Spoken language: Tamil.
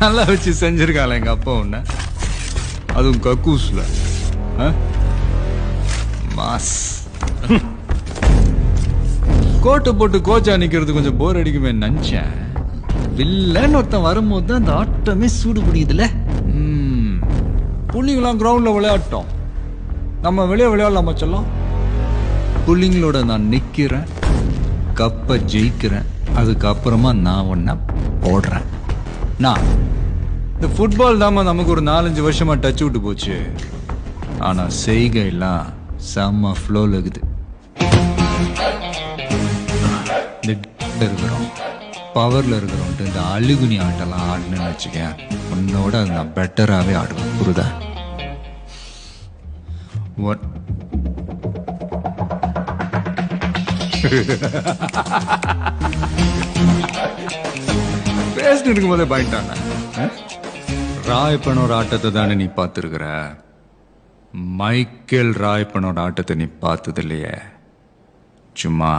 நல்லா வச்சு செஞ்சிருக்காள் எங்க அப்பா உன்ன, அதுவும் கக்கூஸ்ல. மாஸ். கோட்டை போட்டு கோச்சா நிக்கிறது கொஞ்சம் போர் அடிக்குமே நினைச்சேன். வில்லன்னு ஒருத்தன் வரும்போது தான் அந்த ஆட்டமே சூடு பிடிக்குதுல. புள்ளிங்களாம் கிரவுண்ட்ல விளையாட்டோம், நம்ம வெளியே விளையாடலாமா சொல்லலாம். புள்ளிங்களோட நான் நிக்கிறேன், கப்பை ஜெயிக்கிறேன், அதுக்கப்புறமா நான் ஒன்ன போடுறேன். நான் இந்த ஃபுட்பால் தாம நமக்கு ஒரு 4-5 வருஷமா டச் விட்டு போச்சு. ஆனா செய்கையெல்லாம் செம்ம ஃப்ளோல இருக்குது. இருக்கிறோம், பவர்ல இருக்கிறோம். இந்த அழுகுனி ஆட்டெல்லாம் ஆடணும்னு வச்சுக்கேன், உன்னோட அது நான் பெட்டராகவே ஆடுவேன். புரியுதா? பேசிட்டு இருக்கும் போதே பாயிண்டான ராயப்பனோட ஆட்டத்தை தானே நீ பார்த்துருக்கிற. மைக்கேல் ராயப்பனோட ஆட்டத்தை நீ பார்த்தது இல்லையே, சும்மா